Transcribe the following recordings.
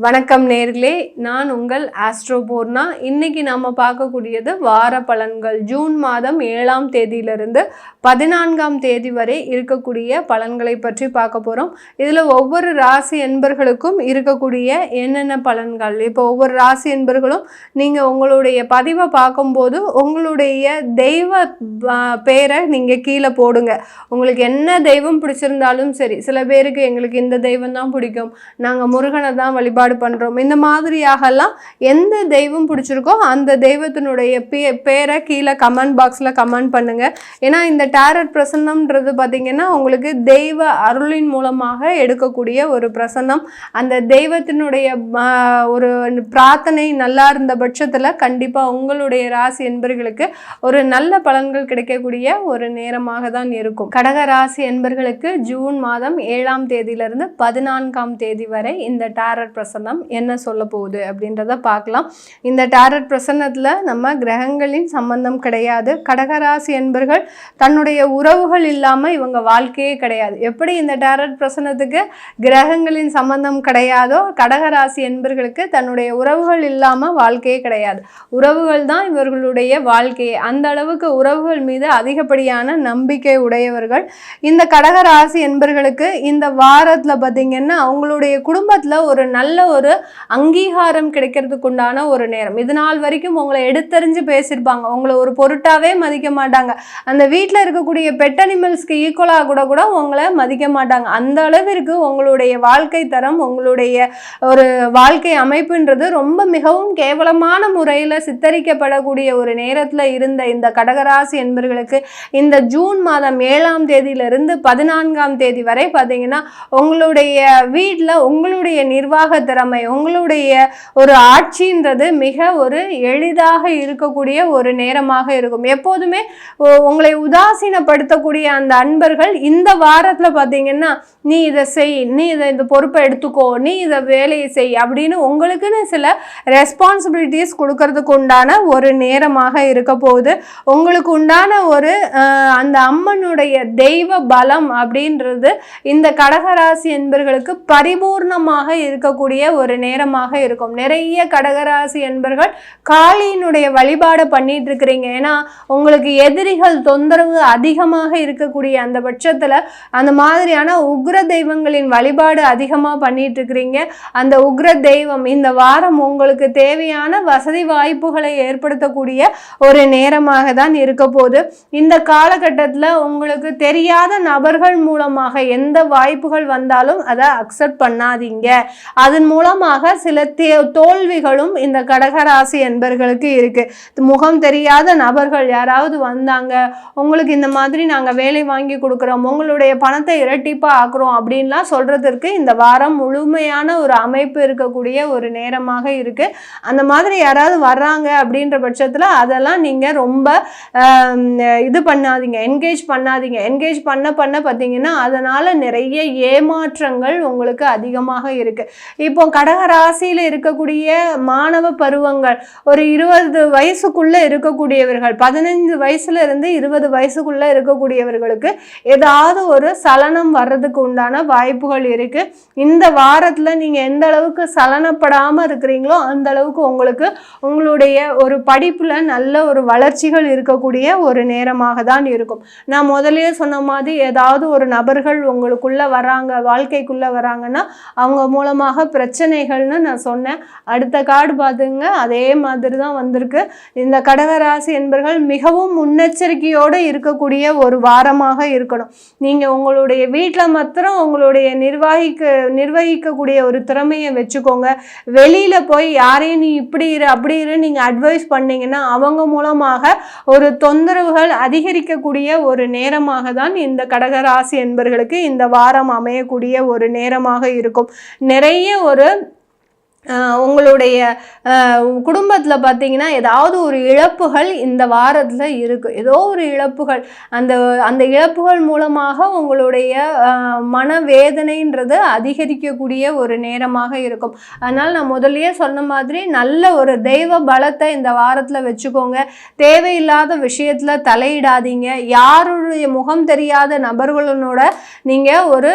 வணக்கம் நேர்களே, நான் உங்கள் ஆஸ்ட்ரோ பூர்ணா. இன்னைக்கு நாம பார்க்கக்கூடியது வார பலன்கள். ஜூன் மாதம் 7ஆம் தேதியிலிருந்து 14ஆம் தேதி வரை இருக்கக்கூடிய பலன்களை பற்றி பார்க்க போகிறோம். இதில் ஒவ்வொரு ராசி என்பர்களுக்கும் இருக்கக்கூடிய என்னென்ன பலன்கள், இப்போ ஒவ்வொரு ராசி என்பர்களும் நீங்கள் உங்களுடைய பதிவை பார்க்கும்போது உங்களுடைய தெய்வ பேரை நீங்கள் கீழே போடுங்க. உங்களுக்கு என்ன தெய்வம் பிடிச்சிருந்தாலும் சரி, சில பேருக்கு எங்களுக்கு இந்த தெய்வம் தான் பிடிக்கும், நாங்கள் முருகனை தான் வழிபாடு பண்றோம், இந்த மாதிரியாகலாம் எந்த தெய்வம் பிடிச்சிருக்கோ அந்த தெய்வத்தினுடைய பேரை கீழே கமெண்ட் பாக்ஸ்ல கமெண்ட் பண்ணுங்க. ஏன்னா இந்த டாரட் பிரசன்னம்ன்றது பார்த்தீங்கன்னா உங்களுக்கு தெய்வ அருளின் மூலமாக எடுக்கக்கூடிய ஒரு பிரசன்னம். அந்த தெய்வத்தினுடைய ஒரு பிரார்த்தனை நல்லா இருந்த பட்சத்தில் கண்டிப்பாக உங்களுடைய ராசி என்பர்களுக்கு ஒரு நல்ல பலன்கள் கிடைக்கக்கூடிய ஒரு நேரமாக தான் இருக்கும். கடக ராசி என்பர்களுக்கு ஜூன் மாதம் 7ஆம் தேதியிலிருந்து 14ஆம் தேதி வரை இந்த டாரட் பிரசன்னம் என்ன சொல்ல போகுது அப்படின்றத பார்க்கலாம். இந்த டாரட் பிரசன்னத்தில் நம்ம கிரகங்களின் சம்பந்தம் கிடையாது. கடகராசி என்பர்கள் தன்னுடைய உறவுகள் இல்லாமல் இவங்க வாழ்க்கையே கிடையாது. எப்படி இந்த டாரட் பிரசன்னத்துக்கு கிரகங்களின் சம்பந்தம் கிடையாதோ, கடகராசி என்பர்களுக்கு தன்னுடைய உறவுகள் இல்லாமல் வாழ்க்கையே கிடையாது. உறவுகள் தான் இவர்களுடைய வாழ்க்கையே. அந்த அளவுக்கு உறவுகள் மீது அதிகப்படியான நம்பிக்கை உடையவர்கள் இந்த கடகராசி என்பர்களுக்கு. இந்த வாரத்தில் பார்த்தீங்கன்னா அவங்களுடைய குடும்பத்தில் ஒரு நல்ல ஒரு அங்கீகாரம் கிடைக்கிறதுக்கு உண்டான ஒரு நேரம். இது நாள் வரைக்கும் உங்களை எடுத்தறிஞ்சு பேசியிருப்பாங்க, உங்களை ஒரு பொருட்டாவே மதிக்க மாட்டாங்க. அந்த வீட்டில் இருக்கக்கூடிய பெட் அனிமல்ஸ்க்கு ஈக்குவலாக கூட உங்களை மதிக்க மாட்டாங்க. அந்த அளவிற்கு உங்களுடைய வாழ்க்கை தரம், உங்களுடைய ஒரு வாழ்க்கை அமைப்புன்றது ரொம்ப மிகவும் கேவலமான முறையில் சித்தரிக்கப்படக்கூடிய ஒரு நேரத்தில் இருந்த இந்த கடகராசி என்பர்களுக்கு இந்த ஜூன் மாதம் 7ஆம் தேதியிலிருந்து 14ஆம் தேதி வரை பார்த்தீங்கன்னா உங்களுடைய வீட்டில் உங்களுடைய நிர்வாக திறமை, உங்களுடைய ஒரு ஆட்சின்றது மிக ஒரு எளிதாக இருக்கக்கூடிய ஒரு நேரமாக இருக்கும். எப்போதுமே உங்களை உதாசீனப்படுத்தக்கூடிய அந்த அன்பர்கள் இந்த வாரத்தில் பார்த்தீங்கன்னா நீ இதை செய், நீ இந்த பொறுப்பை எடுத்துக்கோ, நீ இதை வேலையை செய் அப்படின்னு உங்களுக்குன்னு சில ரெஸ்பான்சிபிலிட்டிஸ் கொடுக்கறதுக்கு உண்டான ஒரு நேரமாக இருக்க போகுது. உங்களுக்கு உண்டான ஒரு அந்த அம்மனுடைய தெய்வ பலம் அப்படின்றது இந்த கடகராசி என்பர்களுக்கு பரிபூர்ணமாக இருக்கக்கூடிய ஒரு நேரமாக இருக்கும். நிறைய கடகராசி என்பர்கள் காளியினுடைய வழிபாடு பண்ணிட்டு இருக்கிறீங்க. ஏன்னா உங்களுக்கு எதிரிகள் தொந்தரவு அதிகமாக இருக்கக்கூடிய அந்த பட்சத்துல அந்த மாதிரியான உக்ர தெய்வங்களின் வழிபாடு அதிகமாக பண்ணிட்டு இருக்கிறீங்க. அந்த உக்ர தெய்வம் இந்த வாரம் உங்களுக்கு தேவையான வசதி வாய்ப்புகளை ஏற்படுத்தக்கூடிய ஒரு நேரமாக தான் இருக்க போது. இந்த காலகட்டத்தில் உங்களுக்கு தெரியாத நபர்கள் மூலமாக எந்த வாய்ப்புகள் வந்தாலும் அதை அக்செப்ட் பண்ணாதீங்க. அதன் மூலமாக சில தோல்விகளும் இந்த கடகராசி என்பர்களுக்கு இருக்கு. முகம் தெரியாத நபர்கள் யாராவது வந்தாங்க, உங்களுக்கு இந்த மாதிரி நாங்க வேலை வாங்கி கொடுக்குறோம், உங்களுடைய பணத்தை இரட்டிப்பா ஆக்குறோம் அப்படின்லாம் சொல்றதற்கு இந்த வாரம் முழுமையான ஒரு அமைப்பு இருக்கக்கூடிய ஒரு நேரமாக இருக்கு. அந்த மாதிரி யாராவது வர்றாங்க அப்படின்ற பட்சத்துல அதெல்லாம் நீங்க ரொம்ப இது பண்ணாதீங்க, என்கேஜ் பண்ணாதீங்க. என்கேஜ் பண்ண பார்த்தீங்கன்னா அதனால நிறைய ஏமாற்றங்கள் உங்களுக்கு அதிகமாக இருக்கு. இப்போ கடகராசியில இருக்கக்கூடிய மாணவ பருவங்கள், ஒரு 20 வயசுக்குள்ள இருக்கக்கூடியவர்கள், 15 வயசுல இருந்து 20 வயசுக்குள்ள இருக்கக்கூடியவர்களுக்கு ஏதாவது ஒரு சலனம் வர்றதுக்கு உண்டான வாய்ப்புகள் இருக்கு. இந்த வாரத்துல நீங்க எந்த அளவுக்கு சலனப்படாம இருக்கிறீங்களோ அந்த அளவுக்கு உங்களுக்கு உங்களுடைய ஒரு படிப்புல நல்ல ஒரு வளர்ச்சிகள் இருக்கக்கூடிய ஒரு நேரமாக தான் இருக்கும். நான் முதலே சொன்ன மாதிரி ஏதாவது ஒரு நபர்கள் உங்களுக்குள்ள வராங்க, வாழ்க்கைக்குள்ள வராங்கன்னா அவங்க மூலமாக பிரச்சனைகள்னு நான் சொன்னேன். அடுத்த கார்டு பார்த்துங்க, அதே மாதிரி தான் வந்திருக்கு. இந்த கடகராசி என்பர்கள் மிகவும் முன்னெச்சரிக்கையோடு இருக்கக்கூடிய ஒரு வாரமாக இருக்கணும். நீங்கள் உங்களுடைய வீட்டில் மாத்திரம் உங்களுடைய நிர்வகிக்கக்கூடிய ஒரு திறமையை வச்சுக்கோங்க. வெளியில் போய் யாரையும் நீ இப்படி இரு அப்படி இரு நீங்கள் அட்வைஸ் பண்ணீங்கன்னா அவங்க மூலமாக ஒரு தொந்தரவுகள் அதிகரிக்கக்கூடிய ஒரு நேரமாக தான் இந்த கடகராசி என்பர்களுக்கு இந்த வாரம் அமையக்கூடிய ஒரு நேரமாக இருக்கும். நிறைய ஒரு உங்களுடைய குடும்பத்தில் பார்த்தீங்கன்னா ஏதாவது ஒரு இழப்புகள் இந்த வாரத்தில் இருக்குது. ஏதோ ஒரு இழப்புகள், அந்த இழப்புகள் மூலமாக உங்களுடைய மனவேதனைன்றது அதிகரிக்கக்கூடிய ஒரு நேரமாக இருக்கும். அதனால் நான் முதல்லயே சொன்ன மாதிரி நல்ல ஒரு தெய்வ பலத்தை இந்த வாரத்தில் வச்சுக்கோங்க. தேவையில்லாத விஷயத்தில் தலையிடாதீங்க. யாருடைய முகம் தெரியாத நபர்களோட நீங்கள் ஒரு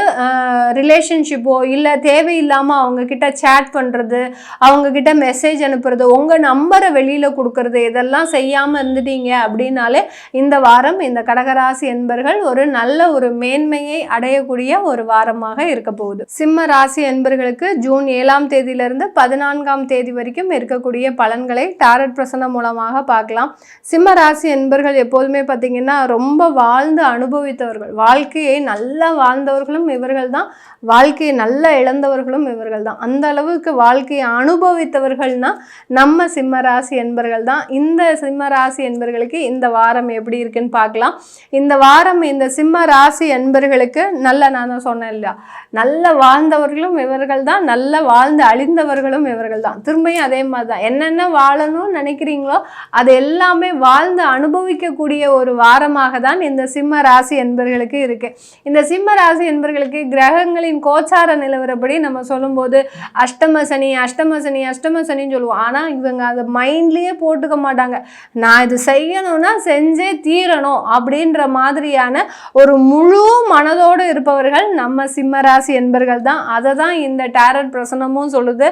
ரிலேஷன்ஷிப்போ இல்லை தேவையில்லாமல் அவங்க கிட்ட சேட் பண்ணுறது, பேசுறது, அவங்க கிட்ட மெசேஜ் அனுப்புறது, உங்கள் நம்பரை வெளியில் கொடுக்கறது, இதெல்லாம் செய்யாமல் இருந்துட்டீங்க அப்படின்னாலே இந்த வாரம் இந்த கடகராசி என்பர்கள் ஒரு நல்ல ஒரு மேன்மையை அடையக்கூடிய ஒரு வாரமாக இருக்க போகுது. சிம்ம ராசி என்பர்களுக்கு ஜூன் 7ஆம் தேதியிலிருந்து 14ஆம் தேதி வரைக்கும் இருக்கக்கூடிய பலன்களை டாரட் பிரசன்னம் மூலமாக பார்க்கலாம். சிம்ம ராசி என்பர்கள் எப்போதுமே பார்த்தீங்கன்னா ரொம்ப வாழ்ந்து அனுபவித்தவர்கள், வாழ்க்கையை நல்லா வாழ்ந்தவர்களும் இவர்கள் தான், வாழ்க்கையை நல்லா இழந்தவர்களும் இவர்கள் தான். அந்த அளவுக்கு வாழ்க்கையை அனுபவித்தவர்கள்னா நம்ம சிம்ம ராசி என்பர்கள் தான். இந்த சிம்ம ராசி என்பர்களுக்கு இந்த வாரம் எப்படி இருக்குன்னு பார்க்கலாம். இந்த வாரம் இந்த சிம்ம ராசி என்பர்களுக்கு நான் தான் சொன்னேன் இல்லையா, நல்ல வாழ்ந்தவர்களும் இவர்கள் தான், நல்ல வாழ்ந்து அழிந்தவர்களும் இவர்கள் தான். திரும்பியும் அதே மாதிரி தான், என்னென்ன வாழணும்னு நினைக்கிறீங்களோ அது எல்லாமே வாழ்ந்து அனுபவிக்கக்கூடிய ஒரு வாரமாக தான் இந்த சிம்ம ராசி என்பர்களுக்கு இருக்கு. இந்த சிம்ம ராசி என்பர்களுக்கு கிரகங்களின் கோச்சார நிலவரப்படி நம்ம சொல்லும்போது அஷ்டம சனி அஷ்டம சனி அஷ்டம சனின்னு சொல்லுவோம். ஆனால் இவங்க அதை மைண்ட்லேயே போட்டுக்க மாட்டாங்க. நான் இது செய்யணும்னா செஞ்சே தீரணும் அப்படின்ற மாதிரியான ஒரு முழு மனதோடு இருப்பவர்கள் நம்ம சிம்ம ராசி என்பர்கள் தான். அதை தான் இந்த டாரட் பிரசனமும் சொல்லுது.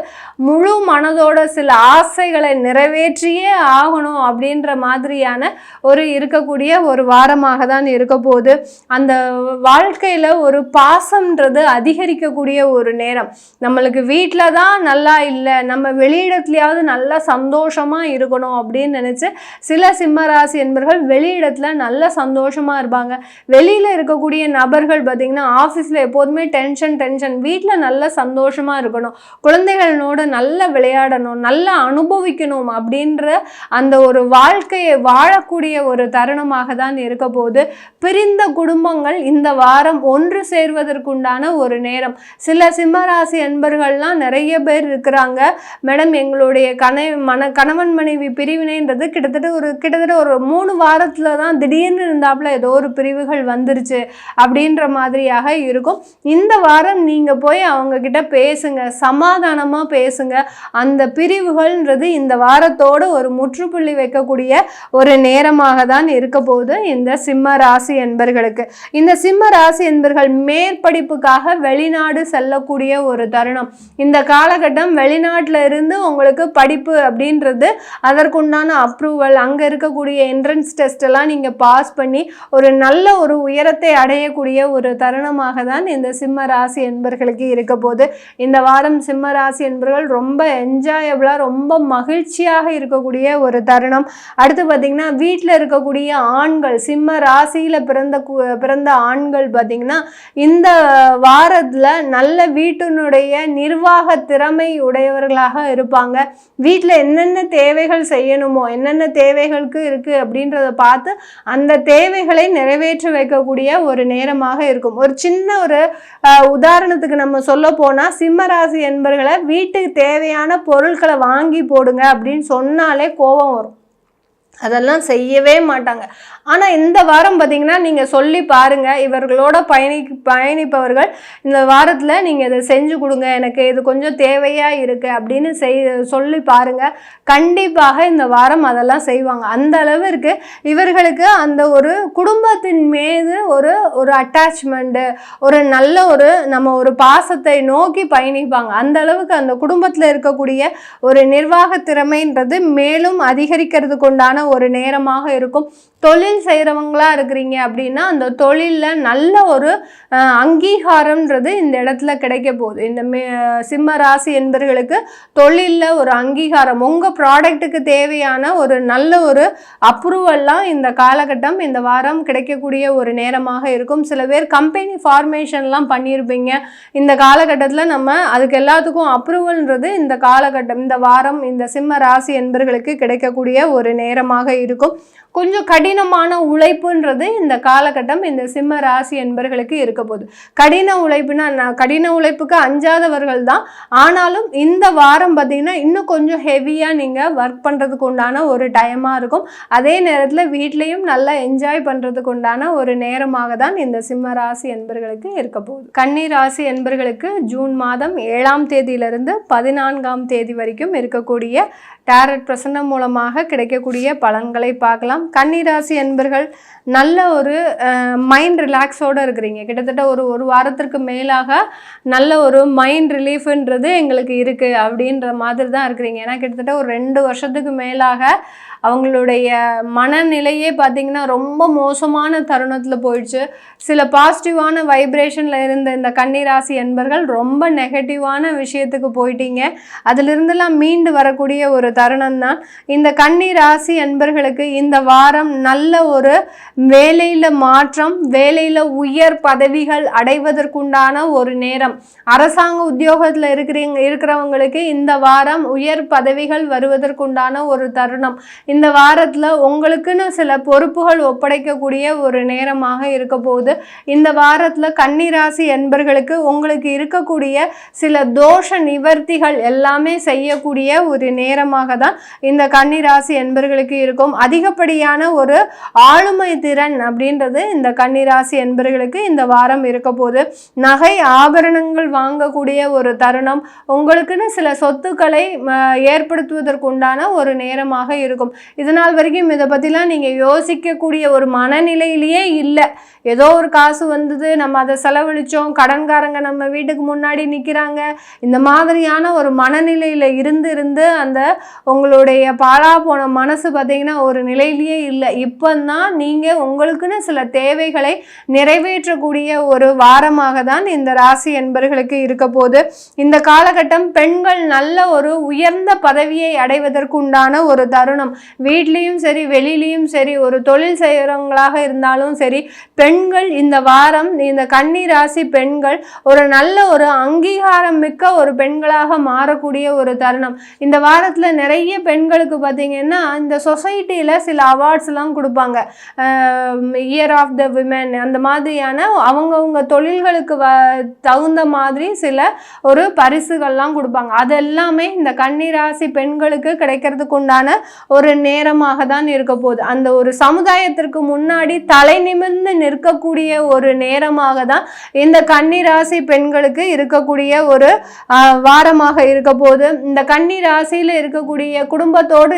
முழு மனதோட சில ஆசைகளை நிறைவேற்றியே ஆகணும் அப்படின்ற மாதிரியான ஒரு இருக்கக்கூடிய ஒரு வாரமாக தான் இருக்க போகுது. அந்த வாழ்க்கையில் ஒரு பாசம்ன்றது அதிகரிக்கக்கூடிய ஒரு நேரம். நம்மளுக்கு வீட்டில் தான் நல்லா இல்லை, நம்ம வெளியிடத்துலையாவது நல்லா சந்தோஷமாக இருக்கணும் அப்படின்னு நினச்சி சில சிம்ம ராசி என்பர்கள் வெளியிடத்தில் நல்ல சந்தோஷமாக இருப்பாங்க. வெளியில் இருக்கக்கூடிய நபர்கள் பார்த்திங்கன்னா ஆஃபீஸில் எப்போதுமே டென்ஷன், வீட்டில் நல்ல சந்தோஷமாக இருக்கணும், குழந்தைகளோட நல்லா விளையாடணும், நல்லா அனுபவிக்கணும் அப்படின்ற அந்த ஒரு வாழ்க்கையை வாழக்கூடிய ஒரு தருணமாக தான் இருக்க போது. பிரிந்த குடும்பங்கள் இந்த வாரம் ஒன்று சேர்வதற்குண்டான ஒரு நேரம். சில சிம்மராசி அன்பர்கள்லாம் நிறைய பேர் இருக்கிறாங்க, மேடம் எங்களுடைய கணவன் மனைவி பிரிவினைன்றது கிட்டத்தட்ட ஒரு 3 வாரத்தில் தான் திடீர்னு இருந்தாப்புல ஏதோ ஒரு பிரிவுகள் வந்துருச்சு அப்படின்ற மாதிரியாக இருக்கும். இந்த வாரம் நீங்கள் போய் அவங்க கிட்ட பேசுங்க, சமாதானமாக பேசுங்க. அந்த பிரிவுகள்ன்றது இந்த வாரத்தோடு ஒரு முற்றுப்புள்ளி வைக்கக்கூடிய ஒரு நேரமாக தான் இருக்க போகுது இந்த சிம்ம ராசி என்பர்களுக்கு. இந்த சிம்ம ராசி என்பர்கள் மேற்படிப்புக்காக வெளிநாடு செல்லக்கூடிய ஒரு தருணம். இந்த காலகட்டம் வெளிநாட்டில் இருந்து உங்களுக்கு படிப்பு அப்படின்றது அதற்குண்டான அப்ரூவல், அங்கே இருக்கக்கூடிய என்ட்ரன்ஸ் டெஸ்ட் எல்லாம் நீங்கள் பாஸ் பண்ணி ஒரு நல்ல ஒரு உயரத்தை அடையக்கூடிய ஒரு தருணமாக தான் இந்த சிம்ம ராசி என்பர்களுக்கு இருக்க போது. இந்த வாரம் சிம்ம ராசி என்பர்கள் ரொம்ப என்ஜாயபிளாக ரொம்ப மகிழ்ச்சியாக இருக்கக்கூடிய ஒரு தருணம். அடுத்து பார்த்திங்கன்னா வீட்டில் இருக்கக்கூடிய ஆண்கள், சிம்ம ராசியில் பிறந்த ஆண்கள் பார்த்திங்கன்னா இந்த வாரத்தில் நல்ல வீட்டினுடைய நிர்வாக திறமை உடையவர்களாக இருப்பாங்க. வீட்டில் என்னென்ன தேவைகள் செய்யணுமோ, என்னென்ன தேவைகளுக்கு இருக்குது அப்படின்றத பார்த்து அந்த தேவைகளை நிறைவேற்றி வைக்கக்கூடிய ஒரு நேரமாக இருக்கும். ஒரு சின்ன ஒரு உதாரணத்துக்கு நம்ம சொல்ல போனால், சிம்மராசி என்பர்களை வீட்டுக்கு தேவையான பொருட்களை வாங்கி போடுங்க அப்படின்னு சொன்னாலே கோபம் வரும், அதெல்லாம் செய்யவே மாட்டாங்க. ஆனால் இந்த வாரம் பார்த்திங்கன்னா நீங்கள் சொல்லி பாருங்கள், இவர்களோட பயணிப்பவர்கள் இந்த வாரத்தில் நீங்கள் இதை செஞ்சு கொடுங்க, எனக்கு இது கொஞ்சம் தேவையாக இருக்குது அப்படின்னு சொல்லி பாருங்கள். கண்டிப்பாக இந்த வாரம் அதெல்லாம் செய்வாங்க. அந்த அளவிற்கு இவர்களுக்கு அந்த ஒரு குடும்பத்தின் மீது ஒரு அட்டாச்மெண்ட்டு, ஒரு நல்ல நம்ம ஒரு பாசத்தை நோக்கி பயணிப்பாங்க. அந்த அளவுக்கு அந்த குடும்பத்தில் இருக்கக்கூடிய ஒரு நிர்வாக திறமைன்றது மேலும் அதிகரிக்கிறதுக்கு உண்டான ஒரு நேரமாக இருக்கும். தொழில் செய்கிறவங்களா இருக்கிறீங்க அப்படின்னா அந்த தொழிலில் நல்ல ஒரு அங்கீகாரம்ன்றது இந்த இடத்துல கிடைக்க போகுது. இந்த சிம்ம ராசி என்பர்களுக்கு தொழிலில் ஒரு அங்கீகாரம், உங்கள் ப்ராடக்ட்டுக்கு தேவையான ஒரு நல்ல ஒரு அப்ரூவல்லாம் இந்த காலகட்டம் இந்த வாரம் கிடைக்கக்கூடிய ஒரு நேரமாக இருக்கும். சில பேர் கம்பெனி ஃபார்மேஷன்லாம் பண்ணியிருப்பீங்க. இந்த காலகட்டத்தில் நம்ம அதுக்கு எல்லாத்துக்கும் அப்ரூவல்ன்றது இந்த காலகட்டம், இந்த வாரம் இந்த சிம்ம ராசி என்பர்களுக்கு கிடைக்கக்கூடிய ஒரு நேரமாக இருக்கும். கொஞ்சம் கடினமான உழைப்புன்றது இந்த காலகட்டம் இந்த சிம்ம ராசி என்பர்களுக்கு இருக்க போகுது. கடின உழைப்புக்கு அஞ்சாதவர்கள் தான். ஆனாலும் இந்த வாரம் பார்த்திங்கன்னா இன்னும் கொஞ்சம் ஹெவியாக நீங்கள் ஒர்க் பண்ணுறதுக்கு உண்டான ஒரு டைமாக இருக்கும். அதே நேரத்தில் வீட்லேயும் நல்லா என்ஜாய் பண்ணுறதுக்கு உண்டான ஒரு நேரமாக தான் இந்த சிம்ம ராசி என்பர்களுக்கு இருக்க போகுது. கன்னி ராசி என்பர்களுக்கு ஜூன் மாதம் 7ஆம் தேதியிலிருந்து 14ஆம் தேதி வரைக்கும் இருக்கக்கூடிய டாரட் பிரசன்னம் மூலமாக கிடைக்கக்கூடிய பலன்களை பார்க்கலாம். கன்னிராசி என்பர்கள் நல்ல ஒரு மைண்ட் ரிலாக்ஸோடு இருக்கிறீங்க. கிட்டத்தட்ட ஒரு வாரத்திற்கு மேலாக நல்ல ஒரு மைண்ட் ரிலீஃப்ன்றது எங்களுக்கு இருக்குது அப்படின்ற மாதிரி தான் இருக்கிறீங்க. ஏன்னா கிட்டத்தட்ட ஒரு 2 வருஷத்துக்கு மேலாக அவங்களுடைய மனநிலையே பார்த்திங்கன்னா ரொம்ப மோசமான தருணத்தில் போயிடுச்சு. சில பாசிட்டிவான வைப்ரேஷனில் இருந்த இந்த கன்னிராசி என்பர்கள் ரொம்ப நெகட்டிவான விஷயத்துக்கு போயிட்டீங்க. அதிலிருந்தெல்லாம் மீண்டு வரக்கூடிய ஒரு தருணம் தான் இந்த கன்னிராசி என்பர்களுக்கு. இந்த வாரம் நல்ல ஒரு வேலையில் மாற்றம், வேலையில் உயர் பதவிகள் அடைவதற்குண்டான ஒரு நேரம். அரசாங்க உத்தியோகத்தில் இருக்கிறவங்களுக்கு இந்த வாரம் உயர் பதவிகள் வருவதற்குண்டான ஒரு தருணம். இந்த வாரத்தில் உங்களுக்குன்னு சில பொறுப்புகள் ஒப்படைக்கக்கூடிய ஒரு நேரமாக இருக்க போகுது. இந்த வாரத்தில் கன்னிராசி என்பர்களுக்கு உங்களுக்கு இருக்கக்கூடிய சில தோஷ நிவர்த்திகள் எல்லாமே செய்யக்கூடிய ஒரு நேரமாக தான் இந்த கன்னிராசி என்பர்களுக்கு இருக்கும். அதிகப்படியான ஒரு ஆளுமை திறன் அப்படின்றது இந்த கன்னிராசி என்பர்களுக்கு இந்த வாரம் இருக்க போகுது. நகை ஆபரணங்கள் வாங்கக்கூடிய ஒரு தருணம், உங்களுக்குன்னு சில சொத்துக்களை ஏற்படுத்துவதற்குண்டான ஒரு நேரமாக இருக்கும். இதனால் வரைக்கும் இதை பற்றிலாம் நீங்கள் யோசிக்கக்கூடிய ஒரு மனநிலையிலேயே இல்லை. ஏதோ ஒரு காசு வந்தது, நம்ம அதை செலவழித்தோம், கடன்காரங்க நம்ம வீட்டுக்கு முன்னாடி நிற்கிறாங்க, இந்த மாதிரியான ஒரு மனநிலையில் இருந்து அந்த உங்களுடைய பாழா போன மனசு பார்த்திங்கன்னா ஒரு நிலையிலேயே இல்லை. இப்போ தான் நீங்கள் உங்களுக்குன்னு சில தேவைகளை நிறைவேற்றக்கூடிய ஒரு வாரமாக தான் இந்த ராசி என்பர்களுக்கு இருக்க போது. இந்த காலகட்டம் பெண்கள் நல்ல ஒரு உயர்ந்த பதவியை அடைவதற்குண்டான ஒரு தருணம். வீட்லேயும் சரி வெளியிலையும் சரி, ஒரு தொழில் செய்கிறவங்களாக இருந்தாலும் சரி, பெண்கள் இந்த வாரம் இந்த கன்னிராசி பெண்கள் ஒரு நல்ல ஒரு அங்கீகாரம் மிக்க ஒரு பெண்களாக மாறக்கூடிய ஒரு தருணம். இந்த வாரத்தில் நிறைய பெண்களுக்கு பார்த்திங்கன்னா இந்த சொசைட்டியில் சில அவார்ட்ஸ்லாம் கொடுப்பாங்க. இயர் ஆஃப் த விமன் அந்த மாதிரியான அவங்கவுங்க தொழில்களுக்கு தகுந்த மாதிரி சில ஒரு பரிசுகள்லாம் கொடுப்பாங்க. அதெல்லாமே இந்த கன்னிராசி பெண்களுக்கு கிடைக்கிறதுக்கு உண்டான ஒரு நேரமாக தான் இருக்க போகுது. அந்த ஒரு சமுதாயத்திற்கு முன்னாடி தலை நிமிர்ந்து நிற்கக்கூடிய ஒரு நேரமாக தான் இந்த கன்னிராசி பெண்களுக்கு இருக்கக்கூடிய ஒரு வாரமாக இருக்க போகுது. இந்த கன்னிராசியில் இருக்கக்கூடிய குடும்பத்தோடு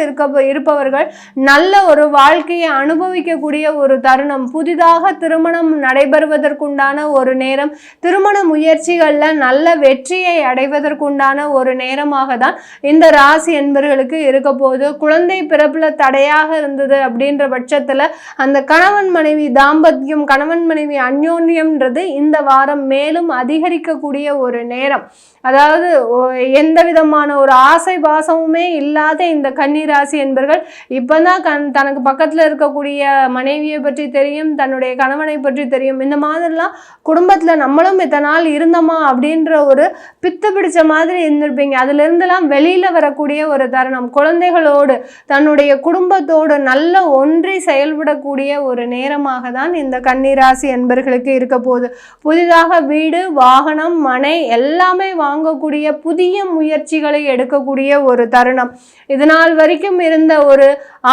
இருப்பவர்கள் நல்ல ஒரு வாழ்க்கையை அனுபவிக்கக்கூடிய ஒரு தருணம். புதிதாக திருமணம் நடைபெறுவதற்குண்டான ஒரு நேரம், திருமண முயற்சிகளில் நல்ல வெற்றியை அடைவதற்குண்டான ஒரு நேரமாக தான் இந்த ராசி என்பவர்களுக்கு இருக்க போகுது. குழந்தை பிறப்புல தடையாக இருந்தது அப்படின்ற பட்சத்தில் அந்த கணவன் மனைவி தாம்பத்தியம், கணவன் மனைவி அந்யோன்யம்ன்றது இந்த வாரம் மேலும் அதிகரிக்கக்கூடிய ஒரு நேரம். அதாவது எந்த விதமான ஒரு ஆசை பாசமுமே இல்லாத இந்த கன்னிராசி என்பர்கள் இப்போதான் தனக்கு பக்கத்தில் இருக்கக்கூடிய மனைவியை பற்றி தெரியும், தன்னுடைய கணவனை பற்றி தெரியும். இந்த மாதிரிலாம் குடும்பத்தில் நம்மளும் இத்தனை நாள் இருந்தோமா அப்படின்ற ஒரு பித்து பிடிச்ச மாதிரி இருந்திருப்பீங்க. அதுலேருந்துலாம் வெளியில் வரக்கூடிய ஒரு தருணம். குழந்தைகளோடு தன்னுடைய குடும்பத்தோடு நல்ல ஒன்றி செயல்படக்கூடிய ஒரு நேரமாக தான் இந்த கன்னிராசி என்பர்களுக்கு இருக்க போகுது. புதிதாக வீடு, வாகனம், மனை எல்லாமே வாங்கக்கூடிய புதிய முயற்சிகளை எடுக்கக்கூடிய ஒரு தருணம். இதனால் வரைக்கும் இருந்த ஒரு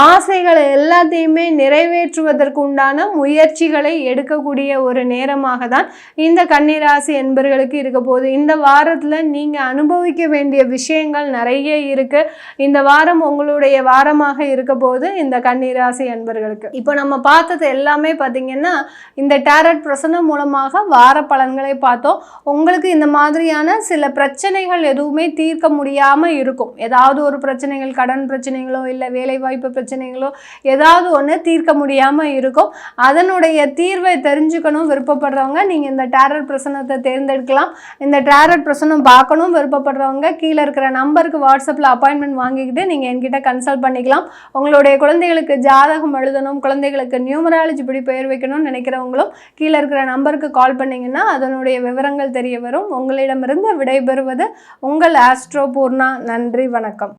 ஆசைகளை எல்லாத்தையுமே நிறைவேற்றுவதற்கு உண்டான முயற்சிகளை எடுக்கக்கூடிய ஒரு நேரமாக தான் இந்த கன்னிராசி என்பர்களுக்கு இருக்க போகுது. இந்த வாரத்தில் நீங்கள் அனுபவிக்க வேண்டிய விஷயங்கள் நிறைய இருக்கு. இந்த வாரம் உங்களுடைய வாரமாக இருக்க போது இந்த கன்னிராசி என்பர்களுக்கு. இப்போ நம்ம பார்த்தது எல்லாமே பார்த்தீங்கன்னா இந்த டேரட் பிரசனம் மூலமாக வார பலன்களை பார்த்தோம். உங்களுக்கு இந்த மாதிரியான சில பிரச்சனைகள் எதுவுமே தீர்க்க முடியாமல் இருக்கும். ஏதாவது ஒரு பிரச்சனைகள், கடன் பிரச்சனைகளோ இல்லை வேலைவாய்ப்பு பிரச்சனைகளோ ஏதாவது ஒன்று தீர்க்க முடியாமல் இருக்கும். அதனுடைய தீர்வை தெரிஞ்சுக்கணும் விருப்பப்படுறவங்க நீங்கள் இந்த டேரட் பிரசனத்தை தேர்ந்தெடுக்கலாம். இந்த டேரட் பிரசனம் பார்க்கணும் விருப்பப்படுறவங்க கீழே இருக்கிற நம்பருக்கு வாட்ஸ்அப்பில் அப்பாயின்மெண்ட் வாங்கிக்கிட்டு நீங்கள் என்கிட்ட கன்சல்ட் பண்ணிக்கலாம். உங்களுடைய குழந்தைகளுக்கு ஜாதகம் எழுதணும், குழந்தைகளுக்கு நியூமராலஜி இப்படி பெயர் வைக்கணும்னு நினைக்கிறவங்களும் கீழே இருக்கிற நம்பருக்கு கால் பண்ணிங்கன்னா அதனுடைய விவரங்கள் தெரிய வரும். உங்களிடமிருந்து விடைபெறுவது உங்கள் ஆஸ்ட்ரோ பூர்ணா. நன்றி, வணக்கம்.